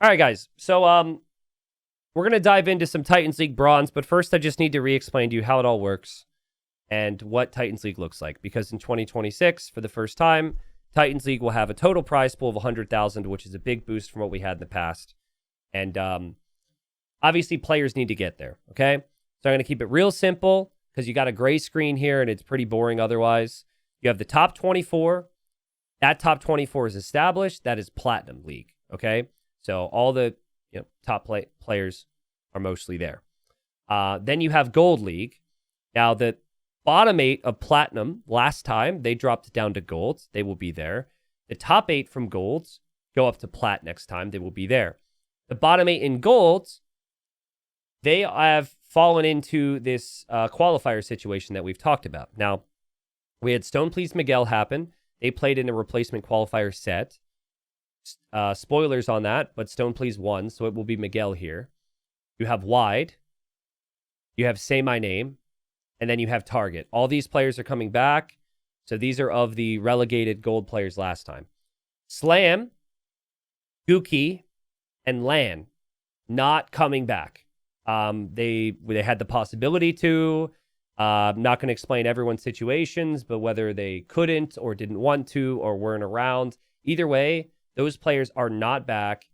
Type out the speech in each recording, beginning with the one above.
All right, guys. So we're gonna dive into some Titans League bronze, but first I just need to re-explain to you how it all works and what Titans League looks like. Because in 2026, for the first time, Titans League will have a total prize pool of 100,000, which is a big boost from what we had in the past. And obviously, players need to get there. Okay, so I'm gonna keep it real simple because you got a gray screen here and it's pretty boring otherwise. You have the top 24. That top 24 is established. That is Platinum League. Okay. So all the top players are mostly there. Then you have Gold League. Now, the bottom 8 of Platinum, last time, they dropped down to Gold. They will be there. The top 8 from Golds go up to Plat next time. They will be there. The bottom 8 in Golds, they have fallen into this qualifier situation that we've talked about. Now, we had Stone Please Miguel happen. They played in a replacement qualifier set. Spoilers on that, but Stone Please won, so it will be Miguel here. You have Wide. You have Say My Name. And then you have Target. All these players are coming back. So these are of the relegated gold players last time. Slam, Gookie, and Lan not coming back. They had the possibility to. I'm not going to explain everyone's situations, but whether they couldn't or didn't want to or weren't around. Either way, those players are not back,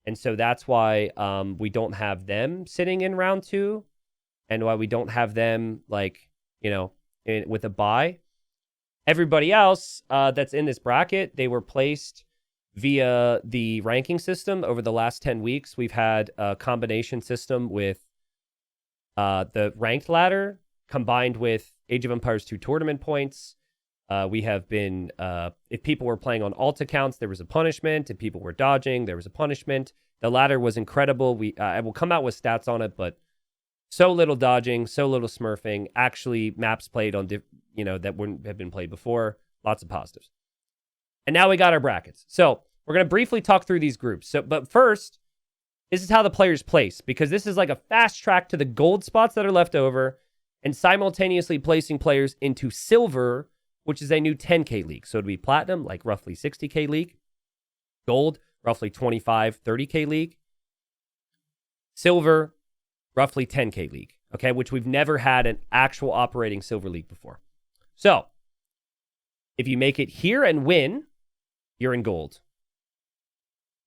and so that's why we don't have them sitting in round 2, and why we don't have them, with a bye. Everybody else that's in this bracket, they were placed via the ranking system over the last 10 weeks. We've had a combination system with the ranked ladder combined with Age of Empires 2 tournament points. We have been, if people were playing on alt accounts, there was a punishment. If people were dodging, there was a punishment. The ladder was incredible. I will come out with stats on it, but so little dodging, so little smurfing. Actually, maps played on, that wouldn't have been played before. Lots of positives. And now we got our brackets. So we're going to briefly talk through these groups. But first, this is how the players place, because this is like a fast track to the gold spots that are left over and simultaneously placing players into silver, which is a new 10K league. So it'd be Platinum, like roughly 60K league. Gold, roughly 25, 30K league. Silver, roughly 10K league. Okay, which we've never had an actual operating silver league before. So, if you make it here and win, you're in gold.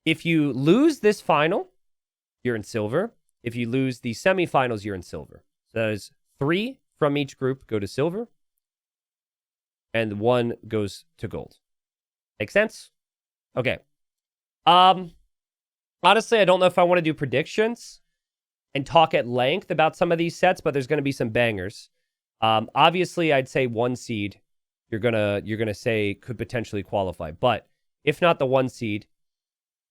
If you lose this final, you're in silver. If you lose the semifinals, you're in silver. So that is 3 from each group go to silver, and 1 goes to gold. Make sense? Okay. Honestly, I don't know if I want to do predictions and talk at length about some of these sets, but there's going to be some bangers. Obviously, I'd say 1 seed you're gonna say could potentially qualify, but if not the 1 seed,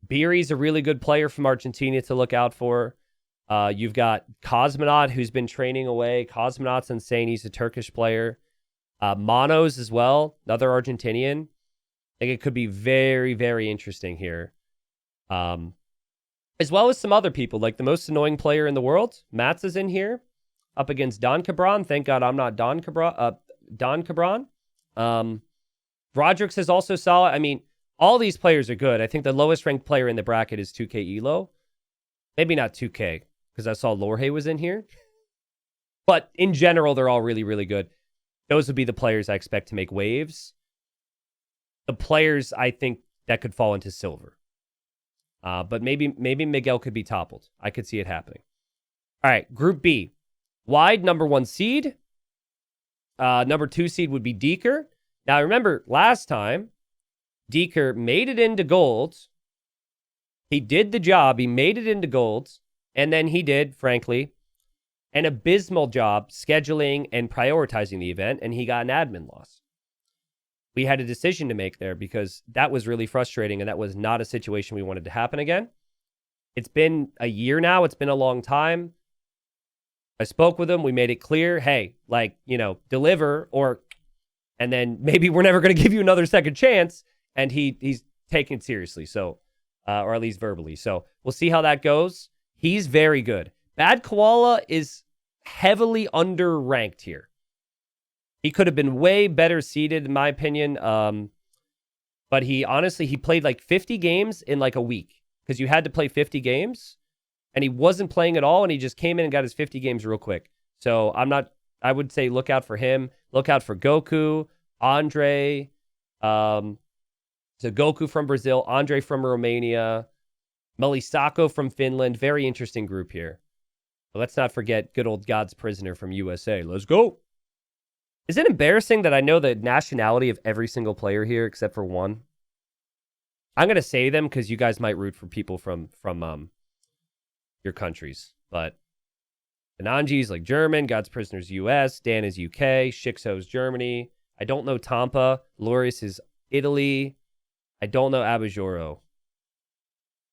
Beery's a really good player from Argentina to look out for. You've got Cosmonaut, who's been training away. Cosmonaut's insane. He's a Turkish player. Monos as well, another Argentinian. I think it could be very, very interesting here. As well as some other people, like the most annoying player in the world, Mats is in here, up against Don Cabran. Thank God I'm not Don Cabran. Rodrix is also solid. I mean, all these players are good. I think the lowest ranked player in the bracket is 2K Elo. Maybe not 2K, because I saw Lorhe was in here. But in general, they're all really, really good. Those would be the players I expect to make waves. The players I think that could fall into silver. But maybe Miguel could be toppled. I could see it happening. All right, Group B. Wide, number 1 seed. Number 2 seed would be Deeker. Now, remember, last time, Deeker made it into gold. He did the job. He made it into gold. And then he did, frankly, an abysmal job scheduling and prioritizing the event, and he got an admin loss. We had a decision to make there because that was really frustrating, and that was not a situation we wanted to happen again. It's been a year now. It's been a long time. I spoke with him. We made it clear, hey, deliver, and then maybe we're never going to give you another second chance. And he's taking it seriously, so, or at least verbally. So we'll see how that goes. He's very good. Bad Koala is heavily underranked here. He could have been way better seeded, in my opinion. But he played like 50 games in like a week because you had to play 50 games, and he wasn't playing at all, and he just came in and got his 50 games real quick. So I would say look out for him. Look out for Goku, Andre, so Goku from Brazil, Andre from Romania, Melisako from Finland. Very interesting group here. But let's not forget good old God's prisoner from USA. Let's go. Is it embarrassing that I know the nationality of every single player here except for one? I'm going to say them because you guys might root for people from your countries. But Ananji's like German, God's prisoner's US, Dan is UK, Shixo's Germany. I don't know Tampa. Loris is Italy. I don't know Abajoro.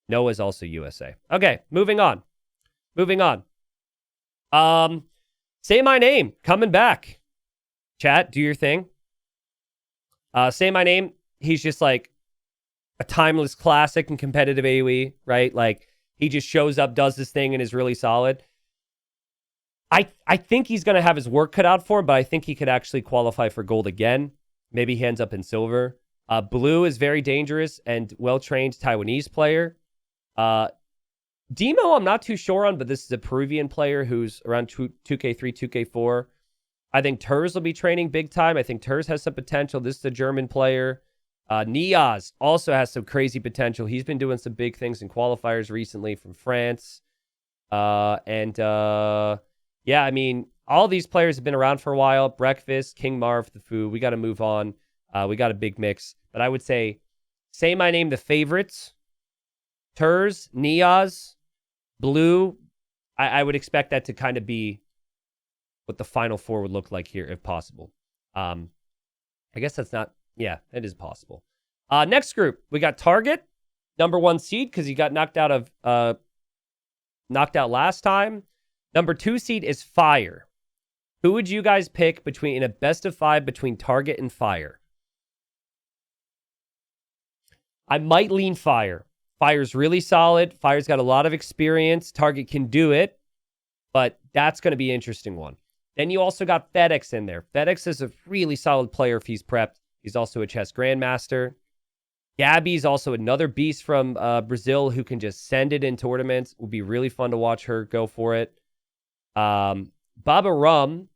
Noah's also USA. Okay, moving on. Say my name. Coming back. Chat, do your thing. Say my name. He's just like a timeless classic in competitive AoE, right? Like he just shows up, does this thing, and is really solid. I think he's going to have his work cut out for him, but I think he could actually qualify for gold again. Maybe he ends up in silver. Blue is very dangerous and well-trained Taiwanese player. Demo, I'm not too sure on, but this is a Peruvian player who's around 2K3, 2K4. I think Turs will be training big time. I think Turs has some potential. This is a German player. Niaz also has some crazy potential. He's been doing some big things in qualifiers recently from France. Yeah, I mean, all these players have been around for a while. Breakfast, King Marv, the Foo. We got to move on. We got a big mix. But I would say my name, the favorites. Turs, Niaz, Blue. I would expect that to kind of be what the final four would look like here, if possible. I guess that's not... Yeah, it is possible. Next group, we got Target, number 1 seed, because he got knocked out last time. Number 2 seed is Fire. Who would you guys pick in a best of 5 between Target and Fire? I might lean Fire. Fire's really solid. Fire's got a lot of experience. Target can do it, but that's going to be an interesting one. Then you also got FedEx in there. FedEx is a really solid player if he's prepped. He's also a chess grandmaster. Gabby's also another beast from Brazil who can just send it in tournaments. It would be really fun to watch her go for it. Baba Rum,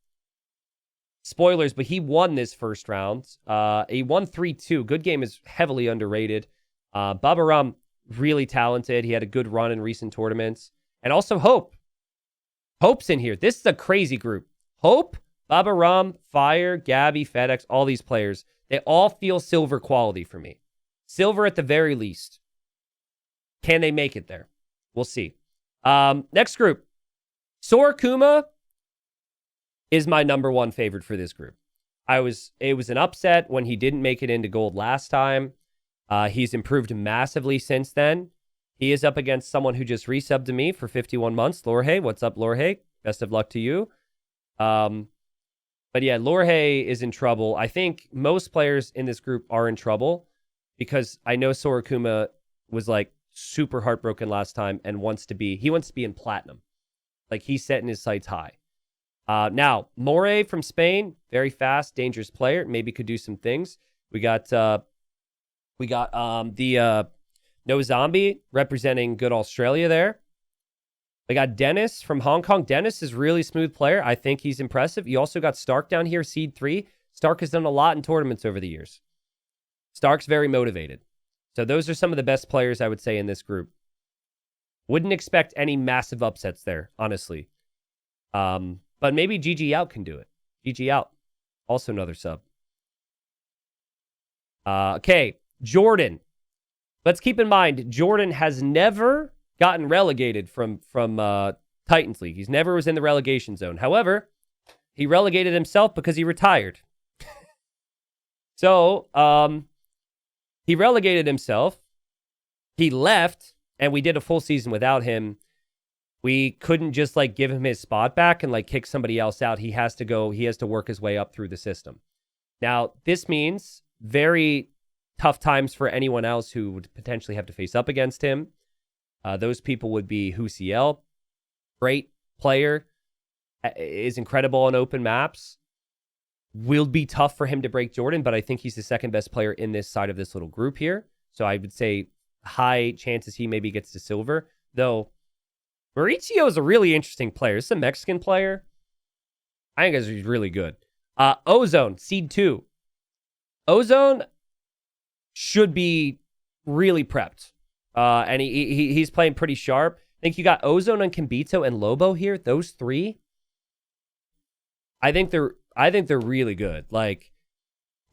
spoilers, but he won this first round. He won 3-2. Good game is heavily underrated. Baba Rum, really talented. He had a good run in recent tournaments. And also Hope. Hope's in here. This is a crazy group. Hope, Baba Rum, Fire, Gabby, FedEx, all these players. They all feel silver quality for me. Silver at the very least. Can they make it there? We'll see. Next group. Sorokuma is my number 1 favorite for this group. It was an upset when he didn't make it into gold last time. He's improved massively since then. He is up against someone who just resubbed to me for 51 months. Lorhe, what's up, Lorhe? Best of luck to you. But yeah, Lorhe is in trouble. I think most players in this group are in trouble because I know Sorokuma was like super heartbroken last time and wants to be in platinum. Like he's setting his sights high. Now, More from Spain, very fast, dangerous player. Maybe could do some things. We got the No Zombie representing good Australia there. We got Dennis from Hong Kong. Dennis is a really smooth player. I think he's impressive. You also got Stark down here, Seed 3. Stark has done a lot in tournaments over the years. Stark's very motivated. So those are some of the best players I would say in this group. Wouldn't expect any massive upsets there, honestly. But maybe GG Out can do it. GG Out. Also another sub. Okay, Jordan. Let's keep in mind, Jordan has never gotten relegated from Titans League. He's never was in the relegation zone. However, he relegated himself because he retired. So, he relegated himself. He left, and we did a full season without him. We couldn't just like give him his spot back and like kick somebody else out. He has to work his way up through the system. Now, this means very tough times for anyone else who would potentially have to face up against him. Those people would be Husiel. Great player. Is incredible on open maps. Will be tough for him to break Jordan, but I think he's the second best player in this side of this little group here. So I would say high chances he maybe gets to silver. Though Mauricio is a really interesting player. This is a Mexican player. I think he's really good. Ozone, seed 2. Ozone should be really prepped. And he's playing pretty sharp. I think you got Ozone and Kambito and Lobo here. Those 3. I think they're really good. Like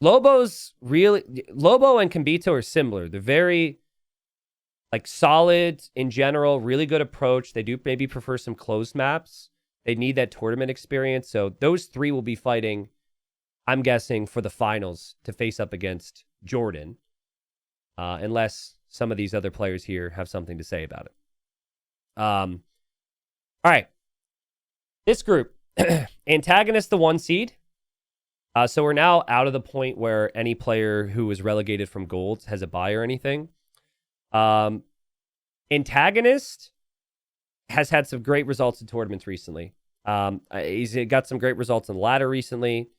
Lobo and Kambito are similar. They're very like solid in general, really good approach. They do maybe prefer some closed maps. They need that tournament experience. So those 3 will be fighting, I'm guessing, for the finals to face up against Jordan. Unless some of these other players here have something to say about it. All right. This group, Antagonist, the 1 seed. So we're now out of the point where any player who was relegated from gold has a bye or anything. Antagonist has had some great results in tournaments recently. He's got some great results in the ladder recently.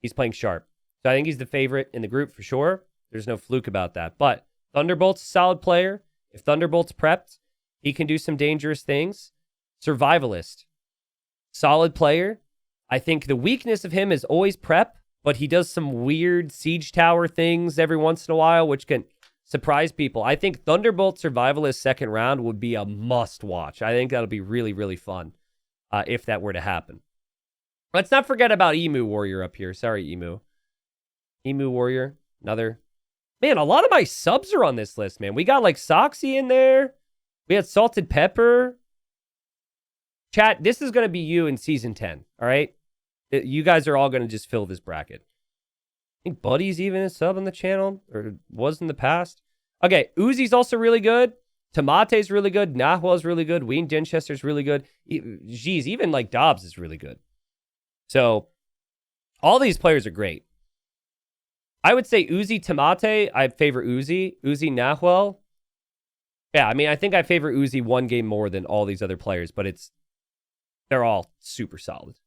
He's playing sharp. So I think he's the favorite in the group for sure. There's no fluke about that. But Thunderbolt's a solid player. If Thunderbolt's prepped, he can do some dangerous things. Survivalist, solid player. I think the weakness of him is always prep, but he does some weird siege tower things every once in a while, which can surprise people. I think Thunderbolt Survivalist second round would be a must watch. I think that'll be really, really fun if that were to happen. Let's not forget about Emu Warrior up here. Sorry, Emu. Emu Warrior, another. Man, a lot of my subs are on this list, man. We got like Soxy in there. We had Salted Pepper. Chat, this is going to be you in Season 10, all right? You guys are all going to just fill this bracket. I think Buddy's even a sub on the channel, or was in the past. Okay, Uzi's also really good. Tomate's really good. Nahuel's really good. Ween Dinchester's really good. Geez, even like Dobbs is really good. So, all these players are great. I would say Uzi, Tomate, I favor Uzi. Uzi, Nahuel. Yeah, I mean, I think I favor Uzi one game more than all these other players, but they're all super solid.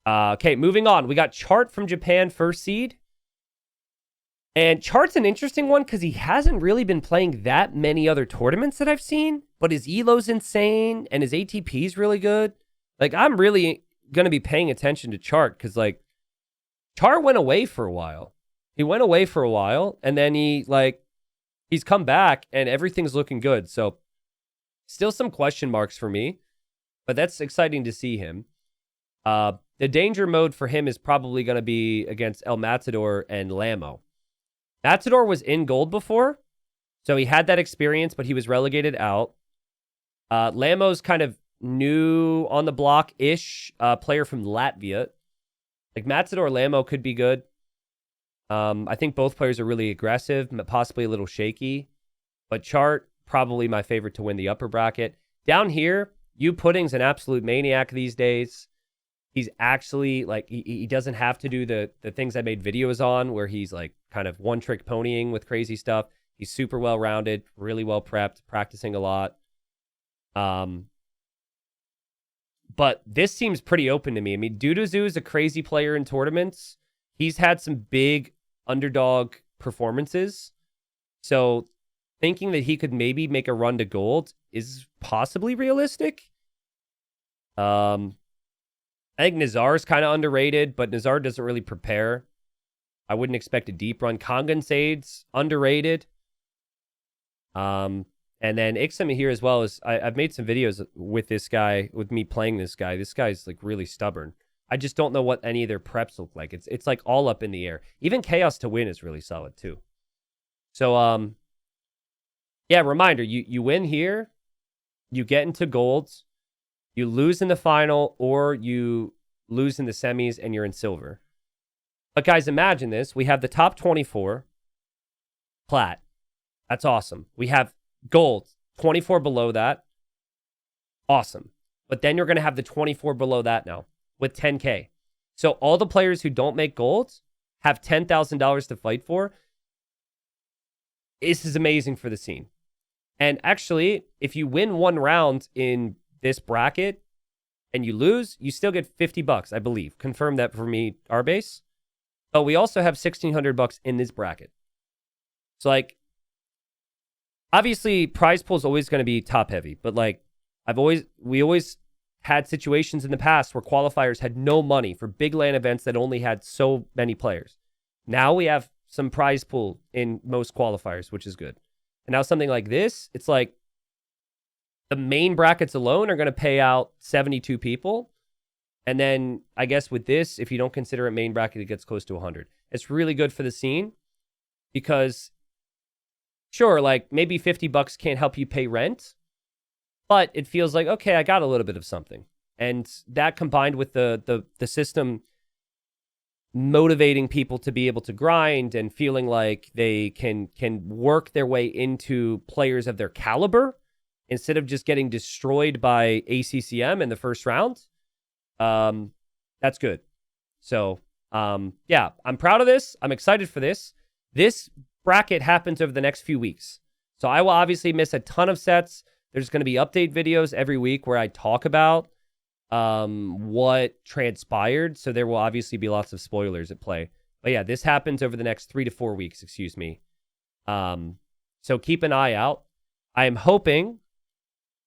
Okay, moving on. We got Chart from Japan, first seed. And Chart's an interesting one because he hasn't really been playing that many other tournaments that I've seen, but his ELO's insane and his ATP's really good. Like, I'm really going to be paying attention to Chart because, like, Chart went away for a while. He went away for a while, and then he's come back, and everything's looking good. So, still some question marks for me, but that's exciting to see him. The danger mode for him is probably going to be against El Matador and Lamo. Matador was in gold before, so he had that experience, but he was relegated out. Lamo's kind of new on the block-ish player from Latvia. Like, Matador Lamo could be good. I think both players are really aggressive, possibly a little shaky. But Chart, probably my favorite to win the upper bracket. Down here, U Pudding's an absolute maniac these days. He's actually, like, he doesn't have to do the things I made videos on where he's, like, kind of one-trick ponying with crazy stuff. He's super well-rounded, really well-prepped, practicing a lot. But this seems pretty open to me. I mean, Duduzu is a crazy player in tournaments. He's had some big underdog performances. So thinking that he could maybe make a run to gold is possibly realistic. I think Nazar's kind of underrated, but Nazar doesn't really prepare. I wouldn't expect a deep run. Kongansade's underrated. And then Ixam here as well. I've made some videos with this guy, with me playing this guy. This guy's like really stubborn. I just don't know what any of their preps look like. It's like all up in the air. Even Chaos to win is really solid too. So, yeah, reminder, you win here, you get into golds, you lose in the final, or you lose in the semis and you're in silver. But guys, imagine this. We have the top 24 plat. That's awesome. We have gold, 24 below that. Awesome. But then you're going to have the 24 below that now with 10K. So all the players who don't make golds have $10,000 to fight for. This is amazing for the scene. And actually, if you win one round in this bracket and you lose, you still get $50, I believe. Confirm that for me, Arbase. But we also have $1,600 in this bracket. So, like, obviously prize pool is always going to be top heavy, but like we always had situations in the past where qualifiers had no money for big LAN events that only had so many players. Now we have some prize pool in most qualifiers, which is good. And now something like this, it's like the main brackets alone are going to pay out 72 people. And then I guess with this, if you don't consider it main bracket, it gets close to 100. It's really good for the scene because sure, like maybe $50 can't help you pay rent, but it feels like, okay, I got a little bit of something. And that combined with the system motivating people to be able to grind and feeling like they can work their way into players of their caliber instead of just getting destroyed by ACCM in the first round. That's good. So, yeah, I'm proud of this. I'm excited for this. This bracket happens over the next few weeks. So I will obviously miss a ton of sets. There's going to be update videos every week where I talk about what transpired. So there will obviously be lots of spoilers at play. But yeah, this happens over the next 3 to 4 weeks, excuse me. So keep an eye out. I am hoping,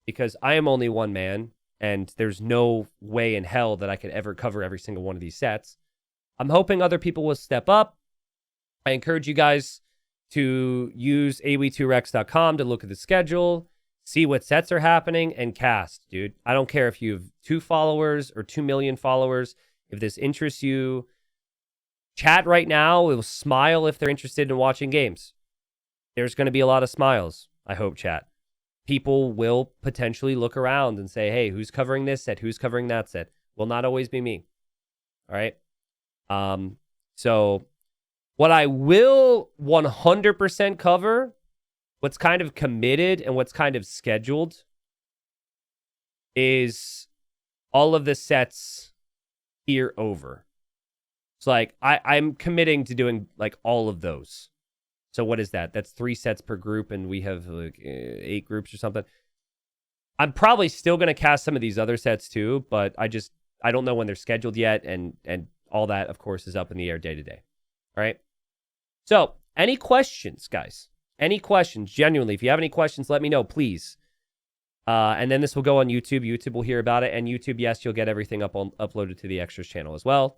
because I am only one man, and there's no way in hell that I could ever cover every single one of these sets. I'm hoping other people will step up. I encourage you guys to use awe2rex.com to look at the schedule, see what sets are happening, and cast, dude. I don't care if you have 2 followers or 2 million followers. If this interests you, chat right now. It will smile if they're interested in watching games. There's going to be a lot of smiles, I hope, chat. People will potentially look around and say, hey, who's covering this set? Who's covering that set? Will not always be me. All right? So what I will 100% cover, what's kind of committed and what's kind of scheduled, is all of the sets here over. So like I'm committing to doing like all of those. So what is that? That's 3 sets per group, and we have like 8 groups or something. I'm probably still going to cast some of these other sets too, but I don't know when they're scheduled yet, and all that, of course, is up in the air day to day. All right? So, any questions, guys? Any questions? Genuinely, if you have any questions, let me know, please. And then this will go on YouTube. YouTube will hear about it, and YouTube, yes, you'll get everything uploaded to the Extras channel as well.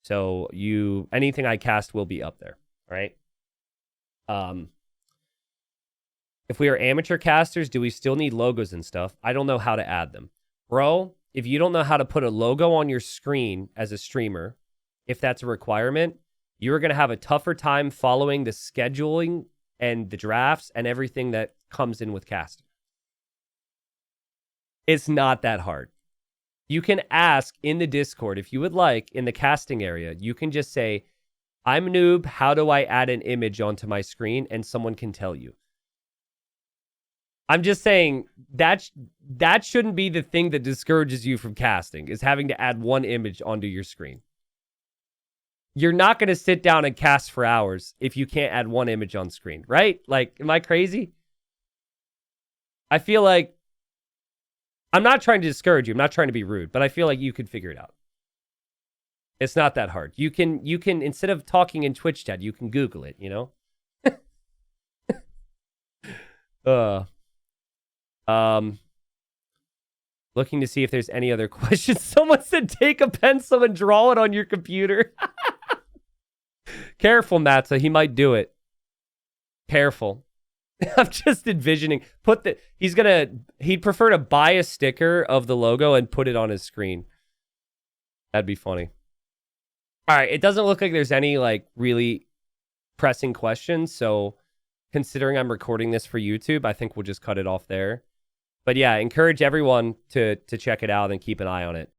So, anything I cast will be up there. All right? If we are amateur casters, do we still need logos and stuff? I don't know how to add them. Bro, if you don't know how to put a logo on your screen as a streamer, if that's a requirement, you're going to have a tougher time following the scheduling and the drafts and everything that comes in with casting. It's not that hard. You can ask in the Discord, if you would like, in the casting area, you can just say, I'm noob, how do I add an image onto my screen? And someone can tell you. I'm just saying that shouldn't be the thing that discourages you from casting, is having to add one image onto your screen. You're not going to sit down and cast for hours if you can't add one image on screen, right? Like, am I crazy? I feel like, I'm not trying to discourage you. I'm not trying to be rude, but I feel like you could figure it out. It's not that hard. You can, instead of talking in Twitch chat, you can Google it, you know? Looking to see if there's any other questions. Someone said take a pencil and draw it on your computer. Careful, Matza. He might do it. Careful. I'm just envisioning. He'd prefer to buy a sticker of the logo and put it on his screen. That'd be funny. All right. It doesn't look like there's any like really pressing questions. So considering I'm recording this for YouTube, I think we'll just cut it off there. But yeah, encourage everyone to check it out and keep an eye on it.